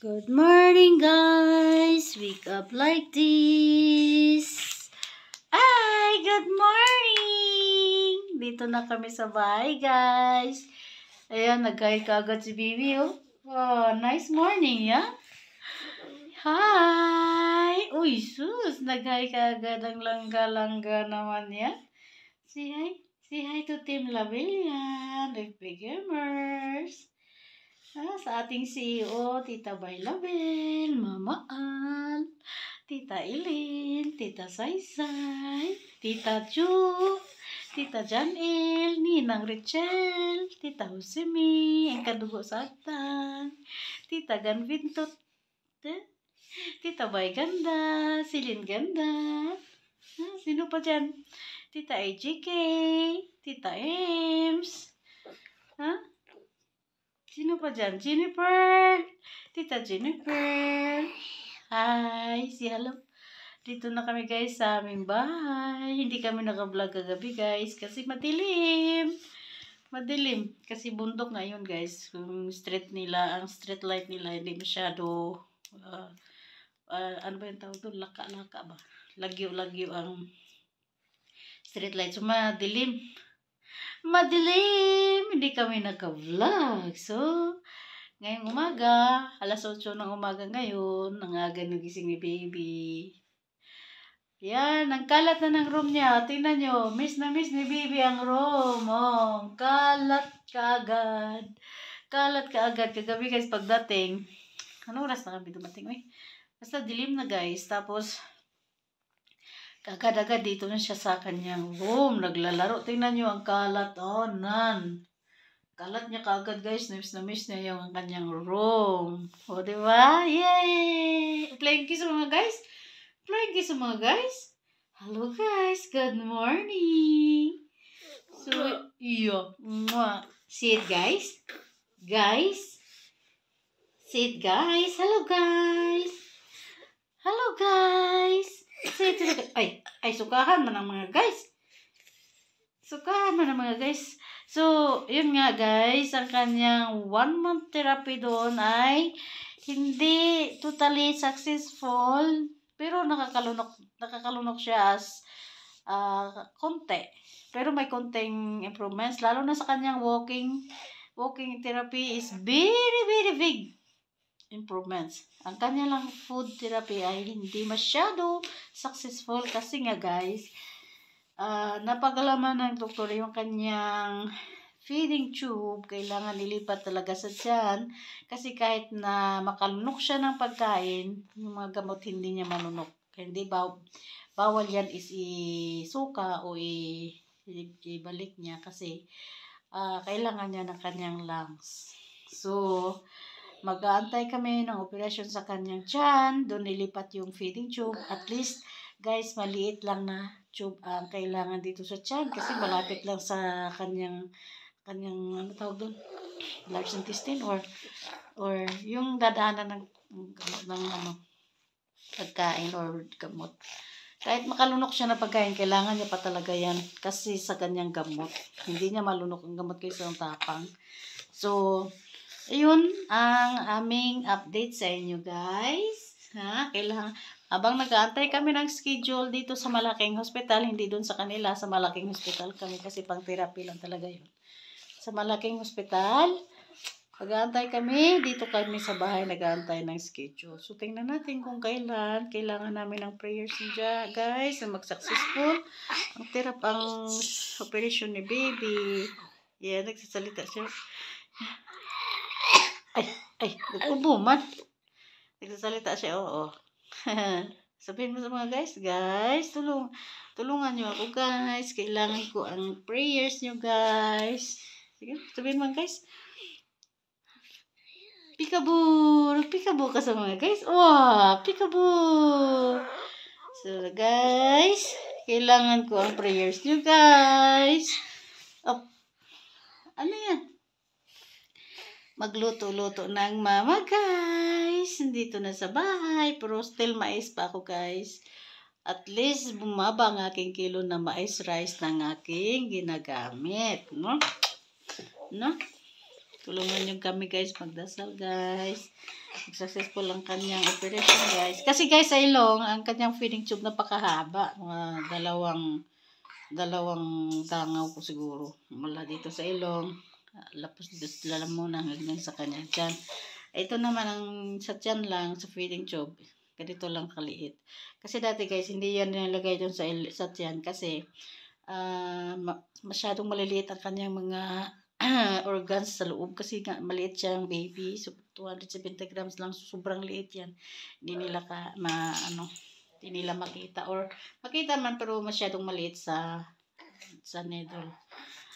Good morning, guys. Wake up like this. Ay, good morning. Dito na kami sa bahay, guys. Ayan, nagkahit ka agad si Bibi, oh. Oh, nice morning, ya. Hi. Uy, sus. Nagkahit ka agad ang langga-langga naman, ya. Say hi. Say hi to Team Lavillian, FB Gamers. Sa ating CEO, Tita Bailabel, Mama Al, Tita Eileen, Tita Saysay, Tita Ju, Tita Janel, Ninang Richel, Tita Husimi, ang kadugo sa atan, Tita Ganvintot, Tita Bay Ganda, Silin Ganda, sino pa dyan? Tita AJK, Tita Ems, sino pa dyan? Jennifer! Tita Jennifer! Hi! Si hello! Dito na kami guys sa aming bahay. Hindi kami naka-vlog kagabi guys kasi madilim. Madilim. Kasi bundok ngayon guys. Yung street nila, ang street light nila hindi masyado ano ba yung tawag doon? Laka-laka ba? Lagyo-lagyo ang street light. So madilim. Hindi kami naka-vlog. So, ngayong umaga, alas 8 ng umaga ngayon, nangaga nagising ni Baby. Yan, ang kalat na ng room niya. Tingnan nyo, miss na miss ni Baby ang room. Oh, kalat kaagad. Kalat kaagad. Kagabi guys, pagdating, ano oras na kami dumating? Basta dilim na guys. Tapos, agad-agad dito na siya sa kanyang room. Naglalaro. Tingnan nyo ang kalat. Oh, nan. Kalat niya kaagad guys. Na miss niya yung kanyang room. O, diba? Yay! Playing kiss mga guys. Playing kiss mga guys. Hello guys. Good morning. So, iyo. See it guys. Guys. See it guys. Hello guys. Hello guys. Ay, sukahan man ang mga guys. Sukahan man ang mga guys. So, yun nga guys, ang kanyang 1-month therapy doon ay hindi totally successful. Pero nakakalunok siya as konti. Pero may konting improvements. Lalo na sa kanyang walking therapy is very, very big improvements. Ang kanya lang food therapy ay hindi masyado successful kasi nga guys, napagalaman ng doktor yung kanyang feeding tube, kailangan ilipat talaga sa tiyan kasi kahit na makalunok siya ng pagkain, yung mga gamot hindi niya malunok. Hindi bawal yan is isuka o ibalik niya kasi kailangan niya ng kanyang lungs. So, mag-aantay kami ng operasyon sa kanyang tiyan. Doon nilipat yung feeding tube. At least, guys, maliit lang na tube ang kailangan dito sa tiyan. Kasi malapit lang sa kanyang ano tawag doon? Large intestine or yung dadaanan ng pagkain or gamot. Kahit makalunok siya na pagkain, kailangan niya pa talaga yan. Kasi sa kanyang gamot. Hindi niya malunok ang gamot kaysa ng tapang. So, ayun ang aming update sa inyo guys. Kailangan, habang nag-aantay kami ng schedule dito sa malaking hospital, hindi doon sa kanila, sa malaking hospital kami kasi pang therapy lang talaga yun. Sa malaking hospital, nag-aantay kami, dito kami sa bahay nag-aantay ng schedule. So tingnan natin kung kailangan namin ng prayers niya guys, na mag-successful ang operation ni Baby. Yeah, nagsasalita siya. Ay, nag-ubo man. Nagsasalita siya, oo. Sabihin mo sa mga guys, tulungan nyo ako guys. Kailangan ko ang prayers nyo guys. Sige, sabihin mo guys. Peekaboo! Peekaboo ka sa mga guys. Wow, peekaboo! So guys, kailangan ko ang prayers nyo guys. Oh, ano yan? Magluto-luto ng mama guys. Nandito na sa bahay. Pero still mais pa ako guys. At least bumaba ang aking kilo na mais rice ng aking ginagamit. No? Tulungan niyo kami guys, magdasal guys. Successful ang kanyang operation guys. Kasi guys sa ilong, ang kanyang feeding tube napakahaba. Mga dalawang tangaw ko siguro. Mula dito sa ilong, lapos dito sa lalamunan hanggang sa kanyang tiyan. Ito naman ang sa tiyan lang, sa feeding tube. Ganito lang kaliit. Kasi dati guys, hindi yan nilagay doon sa tiyan kasi masyadong maliliit ang kanyang mga organs sa loob kasi nga maliit siyang baby. So 270 grams lang, so sobrang liit yan. Hindi nila hindi nila makita or makita man pero masyadong maliit sa needle.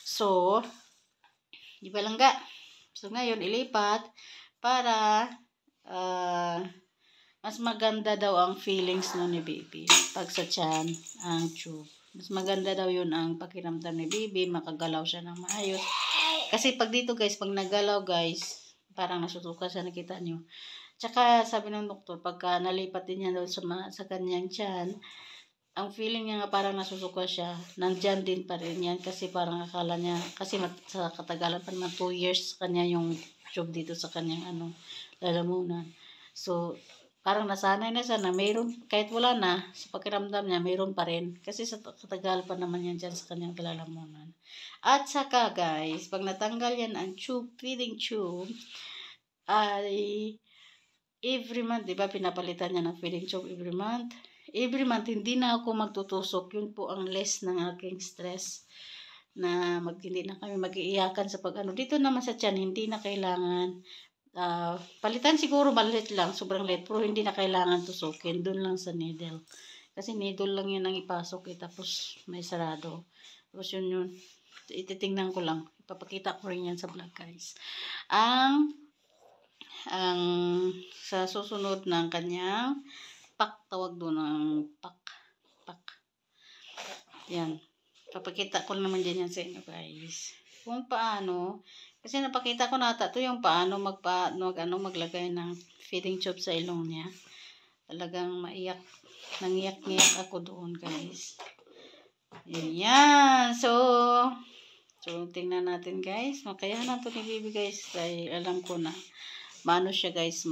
So, di ba lang ga? So ngayon ilipat para mas maganda daw ang feelings no ni baby pag sa tiyan ang tube. Mas maganda daw yun ang pakiramdam ni baby, makagalaw siya ng maayos. Kasi pag dito guys, pag nagalaw guys, parang nasusuka siya, nakita nyo. Tsaka sabi ng doktor, pagka nalipat din niya daw sa kanyang tiyan, ang feeling niya nga parang nasusuka siya, nandyan din pa rin yan kasi parang akala niya, kasi sa katagalan pa naman 2 years sa kanya yung tube dito sa kanyang lalamunan. So, parang nasanay na siya na mayroon, kahit wala na, sa pakiramdam niya, mayroon pa rin. Kasi sa katagal pa naman yan dyan sa kanyang lalamunan. At saka guys, pag natanggal yan ang tube, feeding tube, ay every month, di ba, pinapalitan niya ng feeding tube every month. Every month, hindi na ako magtutusok. Yun po ang less ng aking stress na hindi na kami mag-iiyakan sa pag-ano. Dito naman sa tiyan, hindi na kailangan palitan siguro maliit lang, sobrang liit, pero hindi na kailangan tusukin, doon lang sa needle. Kasi needle lang yun ang ipasok tapos may sarado. Tapos yun, ititingnan ko lang. Ipapakita ko rin yan sa vlog guys. Ang sa susunod ng kanyang tawag doon ang pak. Yan. Papakita ko naman din yan sa inyo guys. Kung paano, kasi napakita ko na ito yung paano maglagay ng feeding tube sa ilong niya. Talagang nangiyak-ngiyak ako doon guys. Yan. So tingnan natin guys. Makayahan natin ni baby guys. Dahil alam ko na maano siya guys,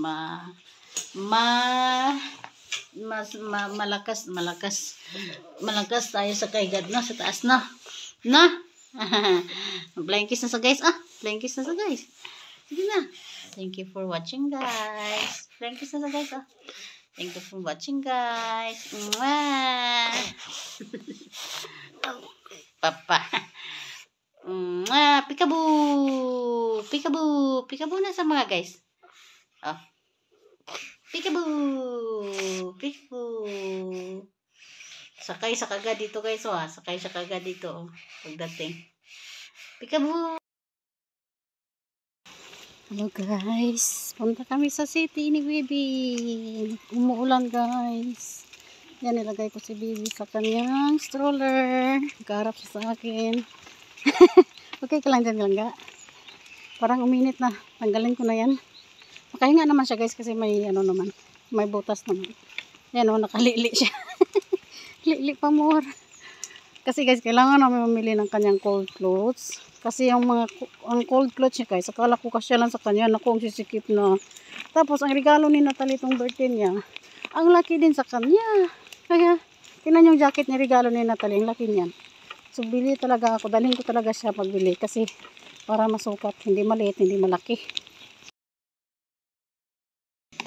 malakas tayo sa kaigad na sa taas na. Flying kiss na sa guys. Flying kiss na sa guys. Sige na. Thank you for watching guys. Flying kiss na sa guys. Thank you for watching guys. Mwah. Papa. Peekaboo. Peekaboo na sa mga guys. Peekaboo. Sakay sa kagad dito guys. Sakay sa kagad dito. Pagdating. Peekaboo. Hello guys. Punta kami sa city ni baby. Umuulan guys. Yan, nilagay ko si baby sa kanyang stroller. Nagkaharap siya sa akin. Okay ka lang dyan lang ga. Parang uminit na. Tanggalin ko na yan. Makahinga naman siya guys kasi may naman. May butas naman. Yan nakalili siya. Lili pa more. Kasi guys, kailangan namin mamili ng kanyang cold clothes. Kasi ang cold clothes niya guys, akala ko kasya lang sa kanya. Naku, ang sisikip na. Tapos, ang regalo ni Natalie itong birthday niya, ang laki din sa kanya. Kaya, tinan yung jacket ni regalo ni Natalie, ang laki niyan. So, bili talaga ako. Dalhin ko talaga siya pagbili. Kasi, para masukat. Hindi maliit, hindi malaki.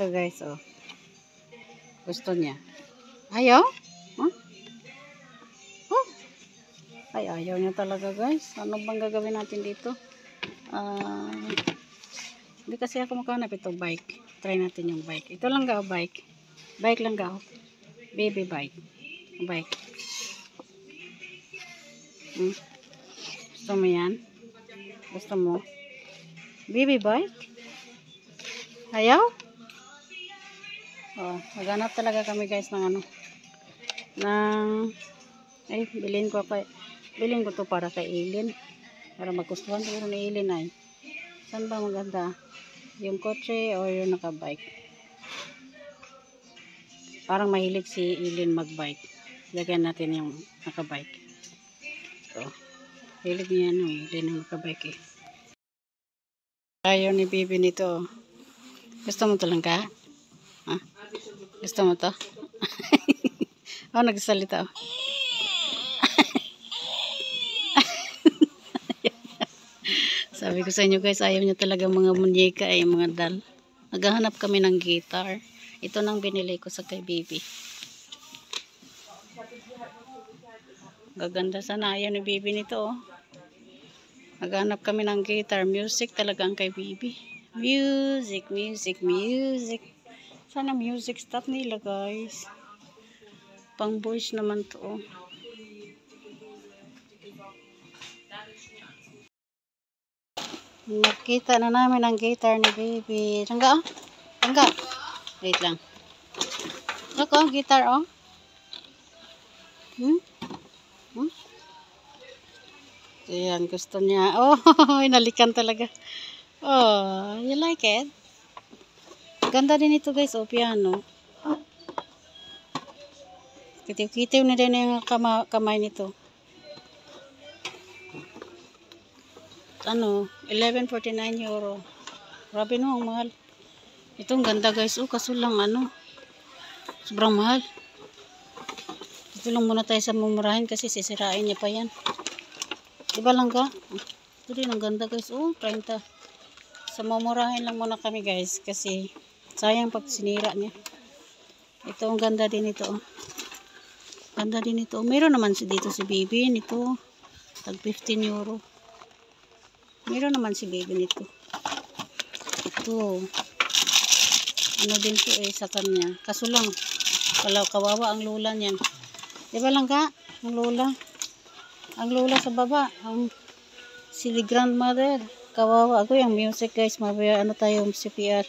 Ito guys, gusto niya. Ayaw? Ay, ayaw niya talaga guys. Ano bang gagawin natin dito? Hindi kasi ako makahanap ito bike. Try natin yung bike. Ito lang ga bike. Bike lang ga. Baby bike. Bike. Gusto mo yan? Gusto mo? Baby bike? Ayaw? Maghanap talaga kami guys ng bilhin ko to para kay Eileen. Para magustuhan siguro ni Eileen ay. Saan ba maganda? Yung kotse o yung nakabike? Parang mahilig si Eileen magbike. Lagyan natin yung nakabike. So, hilig niya Eileen yung nakabike Ayaw ni Bibi nito. Gusto mo to lang ka? Ha? Gusto mo to? Oh, nagsalita. Sabi ko sa inyo guys, ayaw niya talaga mga munyeka ay mga doll. Naghahanap kami ng guitar. Ito nang binili ko sa kay Bibi. Gaganda sana, ayaw ni Bibi nito. Oh. Naghahanap kami ng guitar. Music talaga ang kay Bibi. Music, music, music. Sana music stuff nila guys. Pang boys naman to. Oh. Nakita na namin ang guitar ni Bibi. Tangga oh. Tangga. Wait lang. Look oh, guitar oh. Hmm? Ayan, gusto niya. Oh, inalikan talaga. Oh, you like it? Ganda din ito guys, oh, piano. Kitiw-kitiw na din yung kamay nito. Ano, 11.49 euro. Grabe no, ang mahal. Itong ganda guys, oh, kaso lang ano, sobrang mahal. Dito lang muna tayo sa mumurahin kasi sisirain niya pa yan. Diba lang ka? Ito din ang ganda guys, oh, 30. Sa mumurahin lang muna kami guys kasi sayang pag sinira niya. Ito ang ganda din ito, oh. Ganda din ito. Meron naman dito si Bibi nito. Tag 15 euro. Meron naman si Bibi nito. Ito. Ano din to eh sa kanya. Kaso lang, kawawa ang lola niyan. Diba lang ka? Ang lola. Ang lola sa baba. Ang si grandmother. Kawawa. Ako yung music guys. Mabaya ano tayo CPR.